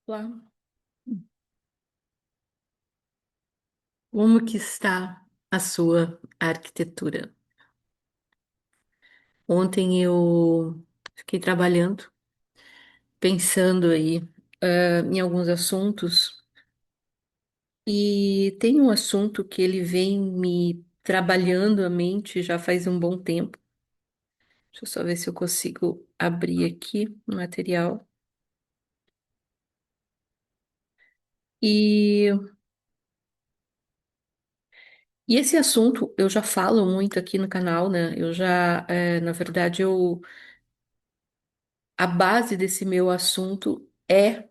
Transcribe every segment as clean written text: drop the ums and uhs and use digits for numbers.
Lá. Como que está a sua arquitetura? Ontem eu fiquei trabalhando, pensando aí, em alguns assuntos, e tem um assunto que ele vem me trabalhando a mente já faz um bom tempo. Deixa eu só ver se eu consigo abrir aqui o material. E, e esse assunto eu já falo muito aqui no canal, né? Na verdade, a base desse meu assunto é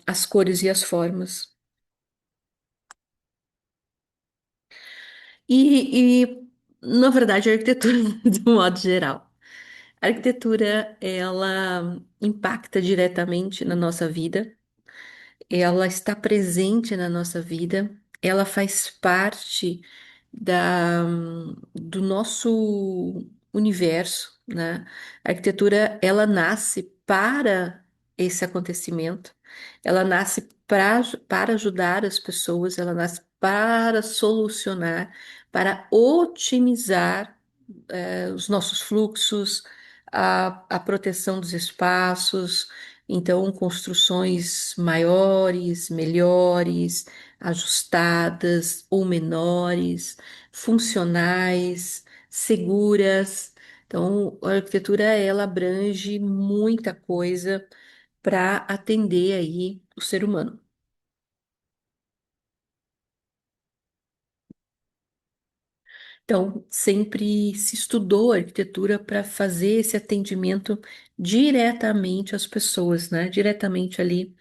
as cores e as formas. Na verdade, a arquitetura, de um modo geral. A arquitetura, ela impacta diretamente na nossa vida, ela está presente na nossa vida, ela faz parte do nosso universo, né? A arquitetura, ela nasce para esse acontecimento, ela nasce para ajudar as pessoas, ela nasce para solucionar, para otimizar os nossos fluxos, a proteção dos espaços, então construções maiores, melhores, ajustadas ou menores, funcionais, seguras. Então, a arquitetura ela abrange muita coisa para atender aí o ser humano. Então, sempre se estudou arquitetura para fazer esse atendimento diretamente às pessoas, né? Diretamente ali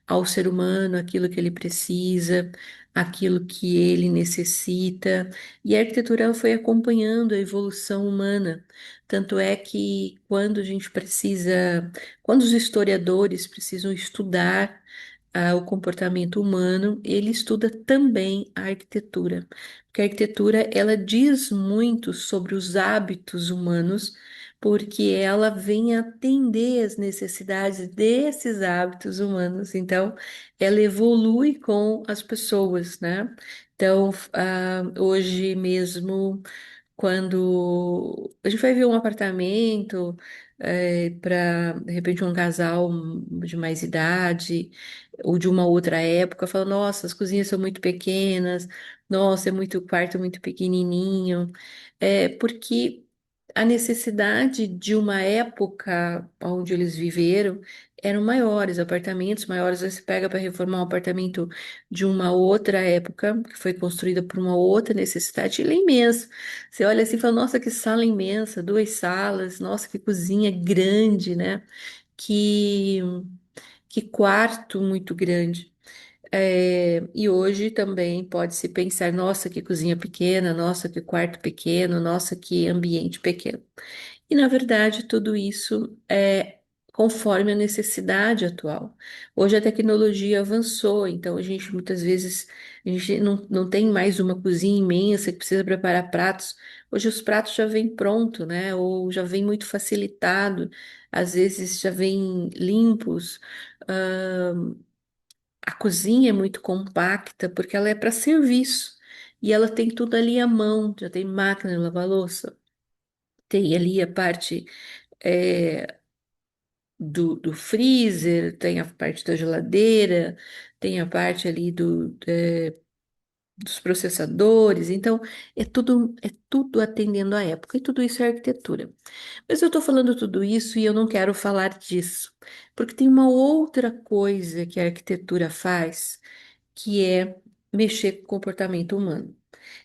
ao ser humano, aquilo que ele precisa, aquilo que ele necessita. E a arquitetura foi acompanhando a evolução humana. Tanto é que quando os historiadores precisam estudar o comportamento humano, ele estuda também a arquitetura. Porque a arquitetura, ela diz muito sobre os hábitos humanos, porque ela vem atender as necessidades desses hábitos humanos. Então, ela evolui com as pessoas, né? Então, hoje mesmo, quando a gente vai ver um apartamento, para, de repente, um casal de mais idade ou de uma outra época, fala, nossa, as cozinhas são muito pequenas, nossa, é muito quarto muito pequenininho. Porque a necessidade de uma época onde eles viveram eram maiores, apartamentos maiores. Você pega para reformar um apartamento de uma outra época, que foi construída por uma outra necessidade, ele é imenso. Você olha assim e fala, nossa, que sala imensa, duas salas, nossa, que cozinha grande, né? Que, que quarto muito grande. E hoje também pode-se pensar, nossa, que cozinha pequena, nossa, que quarto pequeno, nossa, que ambiente pequeno. E, na verdade, tudo isso é conforme a necessidade atual. Hoje a tecnologia avançou, então a gente muitas vezes a gente não tem mais uma cozinha imensa que precisa preparar pratos. Hoje os pratos já vêm pronto, né? Ou já vem muito facilitado, às vezes já vêm limpos. A cozinha é muito compacta porque ela é para serviço e ela tem tudo ali à mão, já tem máquina de lavar louça, tem ali a parte eh, do freezer, tem a parte da geladeira, tem a parte ali dos processadores, então é tudo atendendo à época e tudo isso é arquitetura. Mas eu estou falando tudo isso e eu não quero falar disso, porque tem uma outra coisa que a arquitetura faz que é mexer com o comportamento humano.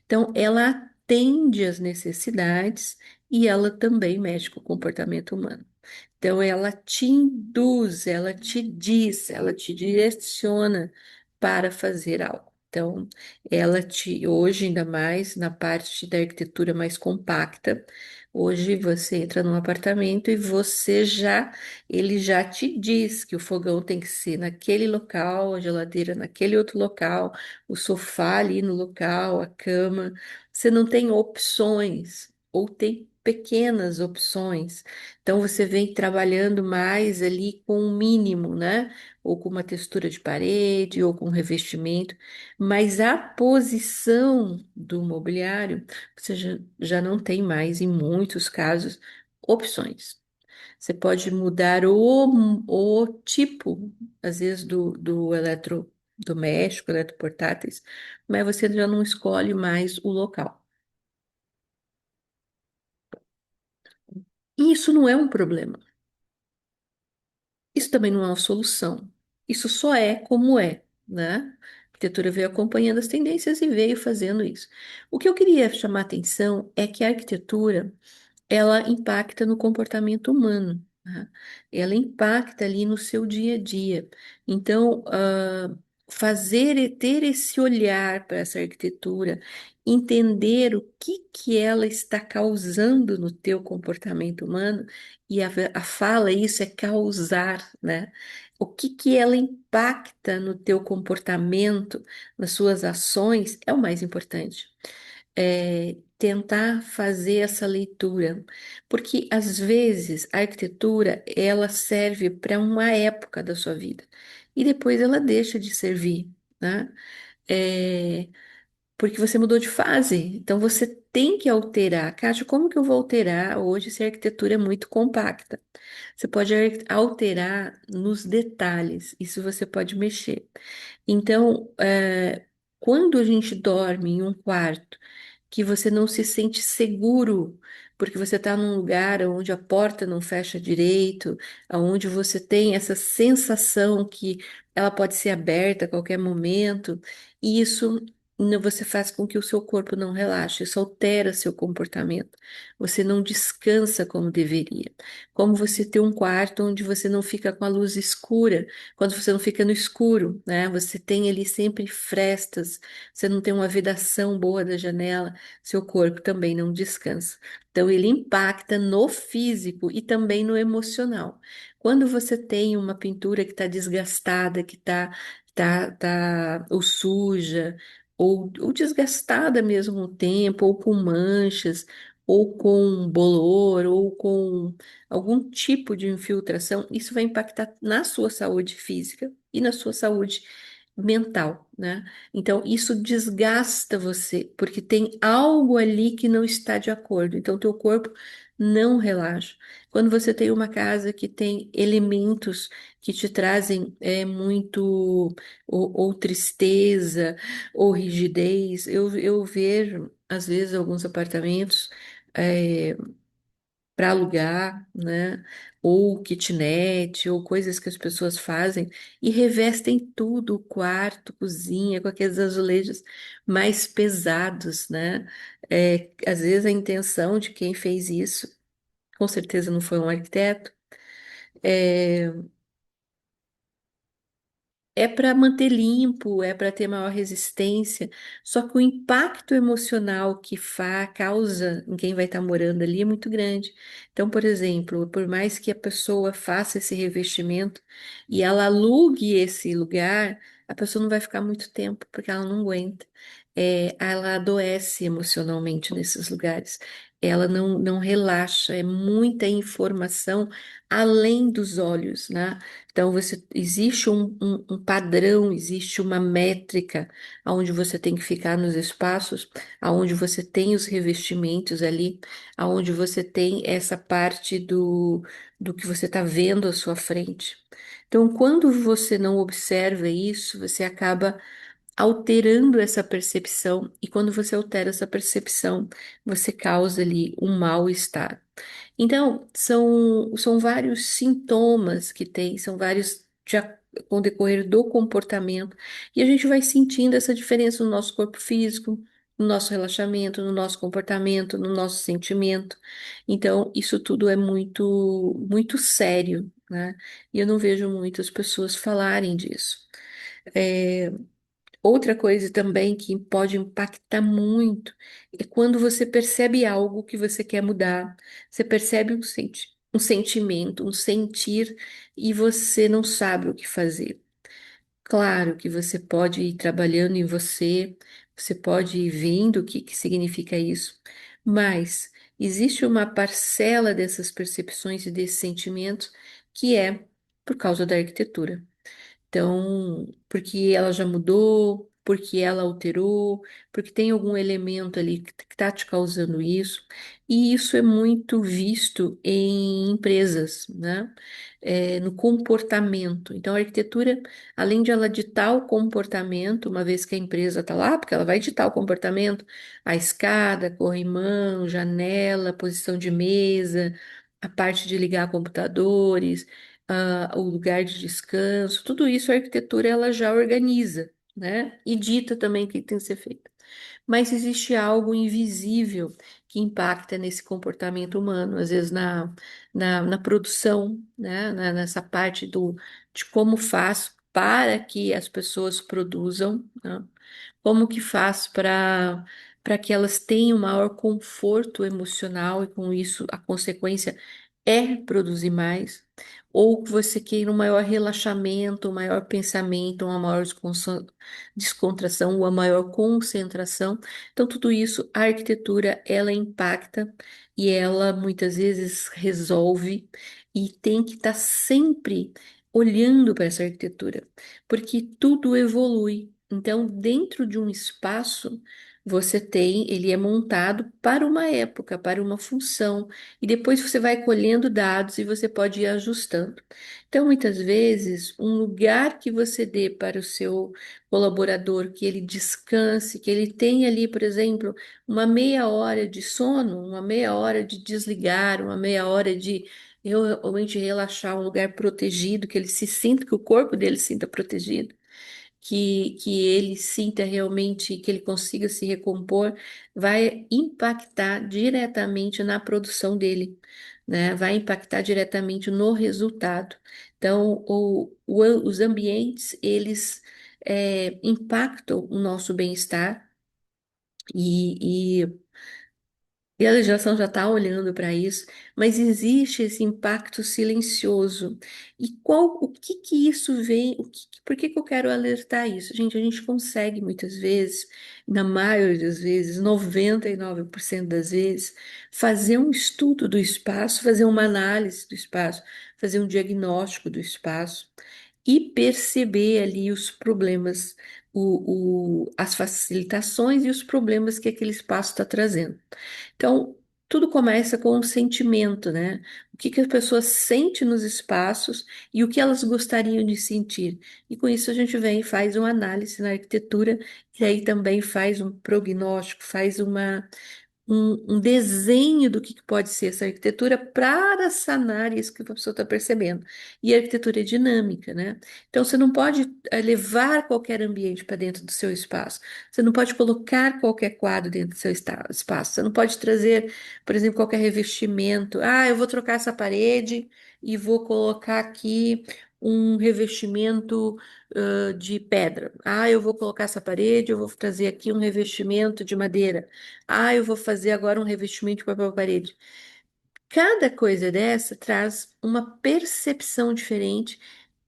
Então, ela atende às necessidades e ela também mexe com o comportamento humano. Então, ela te induz, ela te diz, ela te direciona para fazer algo. Então, hoje, ainda mais na parte da arquitetura mais compacta, hoje você entra num apartamento e ele já te diz que o fogão tem que ser naquele local, a geladeira naquele outro local, o sofá ali no local, a cama. Você não tem opções, ou tem pequenas opções. Então você vem trabalhando mais ali com o mínimo, né? Ou com uma textura de parede, ou com revestimento, mas a posição do mobiliário, você já não tem mais, em muitos casos, opções. Você pode mudar o tipo, às vezes, do eletrodoméstico, eletroportáteis, mas você já não escolhe mais o local. E isso não é um problema. Isso também não é uma solução. Isso só é como é, né? A arquitetura veio acompanhando as tendências e veio fazendo isso. O que eu queria chamar a atenção é que a arquitetura ela impacta no comportamento humano, né? Ela impacta ali no seu dia a dia. Então, fazer e ter esse olhar para essa arquitetura, entender o que ela está causando no teu comportamento humano, e a fala isso é causar, né? O que ela impacta no teu comportamento, nas suas ações, é o mais importante tentar fazer essa leitura, porque às vezes a arquitetura ela serve para uma época da sua vida e depois ela deixa de servir, né? É, porque você mudou de fase, então você tem que alterar. Kátia, como que eu vou alterar hoje se a arquitetura é muito compacta? Você pode alterar nos detalhes, isso você pode mexer. Então, quando a gente dorme em um quarto que você não se sente seguro, porque você está num lugar onde a porta não fecha direito, onde você tem essa sensação que ela pode ser aberta a qualquer momento, e isso você faz com que o seu corpo não relaxe, isso altera seu comportamento. Você não descansa como deveria. Como você ter um quarto onde você não fica com a luz escura, quando você não fica no escuro, né? Você tem ali sempre frestas, você não tem uma vedação boa da janela, seu corpo também não descansa. Então, ele impacta no físico e também no emocional. Quando você tem uma pintura que está desgastada, que ou suja, ou desgastada mesmo com o tempo, ou com manchas, ou com bolor, ou com algum tipo de infiltração, isso vai impactar na sua saúde física e na sua saúde mental, né? Então, isso desgasta você, porque tem algo ali que não está de acordo. Então, teu corpo não relaxa. Quando você tem uma casa que tem elementos que te trazem muito ou tristeza ou rigidez, eu vejo às vezes alguns apartamentos para alugar, né? Ou kitnet, ou coisas que as pessoas fazem e revestem tudo, o quarto, cozinha, com aqueles azulejos mais pesados, né? Às vezes a intenção de quem fez isso, com certeza não foi um arquiteto, é, é para manter limpo, é para ter maior resistência, só que o impacto emocional que causa em quem vai estar morando ali é muito grande. Então, por exemplo, por mais que a pessoa faça esse revestimento e ela alugue esse lugar, a pessoa não vai ficar muito tempo, porque ela não aguenta. Ela adoece emocionalmente nesses lugares. Ela não relaxa, é muita informação além dos olhos, né? Então, existe um padrão, existe uma métrica onde você tem que ficar nos espaços, aonde você tem os revestimentos ali, aonde você tem essa parte do que você está vendo à sua frente. Então, quando você não observa isso, você acaba alterando essa percepção, e quando você altera essa percepção, você causa ali um mal-estar. Então, são vários sintomas que tem, são vários com o decorrer do comportamento, e a gente vai sentindo essa diferença no nosso corpo físico, no nosso relaxamento, no nosso comportamento, no nosso sentimento. Então, isso tudo é muito, muito sério, né? E eu não vejo muitas pessoas falarem disso. É, Outra coisa também que pode impactar muito é quando você percebe algo que você quer mudar, você percebe um sentimento, um sentir, e você não sabe o que fazer. Claro que você pode ir trabalhando em você, você pode ir vendo o que significa isso, mas existe uma parcela dessas percepções e desses sentimentos que é por causa da arquitetura. Então, porque ela já mudou, porque ela alterou, porque tem algum elemento ali que está te causando isso, e isso é muito visto em empresas, né? No comportamento. Então, a arquitetura, além de ela ditar o comportamento, uma vez que a empresa está lá, porque ela vai ditar o comportamento, a escada, corrimão, janela, posição de mesa, a parte de ligar computadores, o lugar de descanso, tudo isso a arquitetura ela já organiza, né? E dita também o que tem que ser feito. Mas existe algo invisível que impacta nesse comportamento humano, às vezes na produção, né? Nessa parte de como faz para que as pessoas produzam, né? Como que faz para que elas tenham maior conforto emocional e com isso a consequência é produzir mais, ou que você queira um maior relaxamento, um maior pensamento, uma maior descontração, uma maior concentração. Então, tudo isso, a arquitetura, ela impacta e ela muitas vezes resolve e tem que estar sempre olhando para essa arquitetura, porque tudo evolui. Então, dentro de um espaço, você tem, ele é montado para uma época, para uma função, e depois você vai colhendo dados e você pode ir ajustando. Então, muitas vezes, um lugar que você dê para o seu colaborador, que ele descanse, que ele tenha ali, por exemplo, uma meia hora de sono, uma meia hora de desligar, uma meia hora de realmente relaxar, um lugar protegido, que ele se sinta, que o corpo dele se sinta protegido, que ele sinta realmente, que ele consiga se recompor, vai impactar diretamente na produção dele, né? Vai impactar diretamente no resultado. Então, os ambientes, eles impactam o nosso bem-estar e e a legislação já está olhando para isso, mas existe esse impacto silencioso. E o que que isso vem? Por que que eu quero alertar isso? Gente, a gente consegue muitas vezes, na maioria das vezes, 99% das vezes, fazer um estudo do espaço, fazer uma análise do espaço, fazer um diagnóstico do espaço e perceber ali os problemas, as facilitações e os problemas que aquele espaço está trazendo. Então, tudo começa com um sentimento, né? O que que a pessoa sente nos espaços e o que elas gostariam de sentir. E com isso a gente vem e faz uma análise na arquitetura e aí também faz um prognóstico, faz um desenho do que pode ser essa arquitetura para sanar isso que a pessoa está percebendo. E a arquitetura é dinâmica, né? Então você não pode levar qualquer ambiente para dentro do seu espaço. Você não pode colocar qualquer quadro dentro do seu espaço. Você não pode trazer, por exemplo, qualquer revestimento. Ah, eu vou trocar essa parede e vou colocar aqui um revestimento de pedra. Ah, eu vou colocar essa parede, eu vou trazer aqui um revestimento de madeira. Ah, eu vou fazer agora um revestimento de papel parede. Cada coisa dessa traz uma percepção diferente,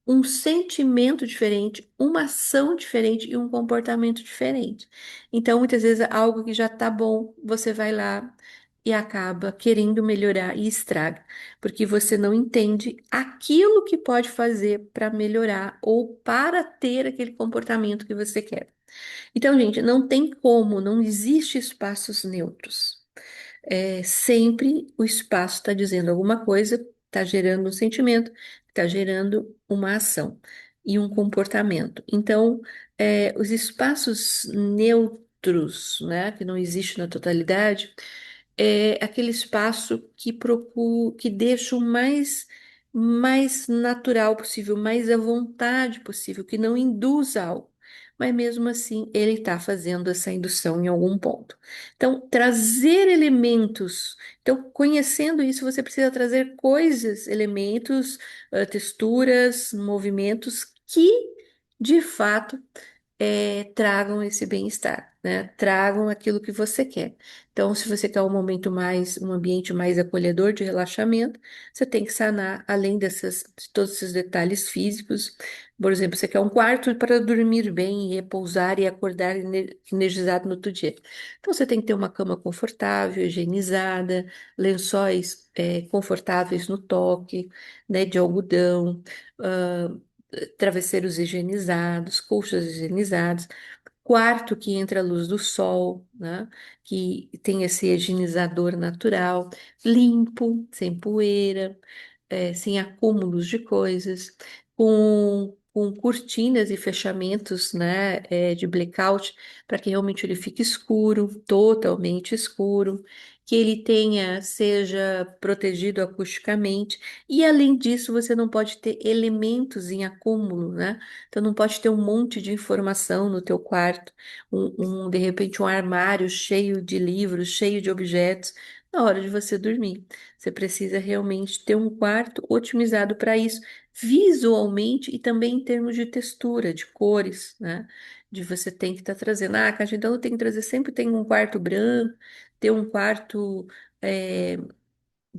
um sentimento diferente, uma ação diferente e um comportamento diferente. Então, muitas vezes, algo que já tá bom, você vai lá e acaba querendo melhorar e estraga, porque você não entende aquilo que pode fazer para melhorar ou para ter aquele comportamento que você quer. Então, gente, não tem como, não existe espaços neutros. Sempre o espaço está dizendo alguma coisa, está gerando um sentimento, está gerando uma ação e um comportamento. Então, os espaços neutros, né, que não existe na totalidade, é aquele espaço que procura, que deixa o mais natural possível, mais à vontade possível, que não induz algo. Mas mesmo assim, ele está fazendo essa indução em algum ponto. Então, trazer elementos. Então, conhecendo isso, você precisa trazer coisas, elementos, texturas, movimentos que, de fato, tragam esse bem-estar, né? Tragam aquilo que você quer. Então, se você quer um momento mais, um ambiente mais acolhedor de relaxamento, você tem que sanar, além de todos esses detalhes físicos. Por exemplo, você quer um quarto para dormir bem, e repousar e acordar energizado no outro dia. Então, você tem que ter uma cama confortável, higienizada, lençóis, confortáveis no toque, né, de algodão, ah, travesseiros higienizados, colchas higienizadas, quarto que entra a luz do sol, né? Que tem esse higienizador natural, limpo, sem poeira, sem acúmulos de coisas, com cortinas e fechamentos, né, de blackout, para que realmente ele fique escuro, totalmente escuro, que ele seja protegido acusticamente, e além disso, você não pode ter elementos em acúmulo, né? Então não pode ter um monte de informação no teu quarto, de repente um armário cheio de livros, cheio de objetos, na hora de você dormir. Você precisa realmente ter um quarto otimizado para isso, visualmente e também em termos de textura, de cores, né? De você tem que estar trazendo. Ah, Kátia, então eu tenho que trazer sempre tem um quarto branco, ter um quarto eh,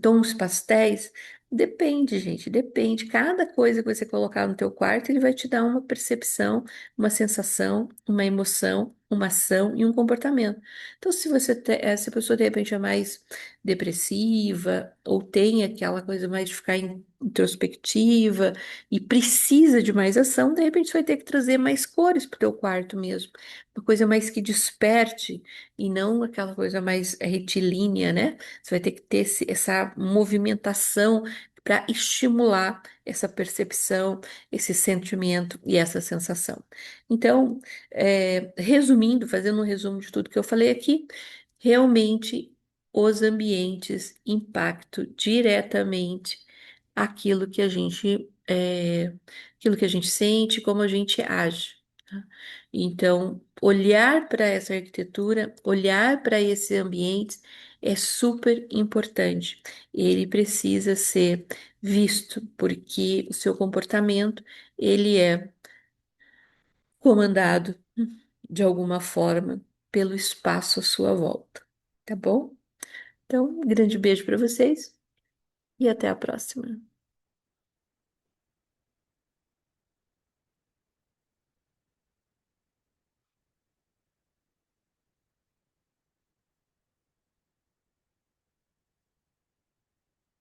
tons pastéis. Depende, gente, depende. Cada coisa que você colocar no teu quarto, ele vai te dar uma percepção, uma sensação, uma emoção, uma ação e um comportamento. Então, se a pessoa de repente é mais depressiva ou tem aquela coisa mais de ficar introspectiva e precisa de mais ação, de repente você vai ter que trazer mais cores para o teu quarto mesmo. Uma coisa mais que desperte e não aquela coisa mais retilínea, né? Você vai ter que ter essa movimentação para estimular essa percepção, esse sentimento e essa sensação. Então, resumindo, fazendo um resumo de tudo que eu falei aqui, realmente os ambientes impactam diretamente aquilo que a gente sente, como a gente age. Tá? Então, olhar para essa arquitetura, olhar para esse ambiente é super importante. Ele precisa ser visto, porque o seu comportamento, ele é comandado de alguma forma pelo espaço à sua volta, tá bom? Então, um grande beijo para vocês e até a próxima.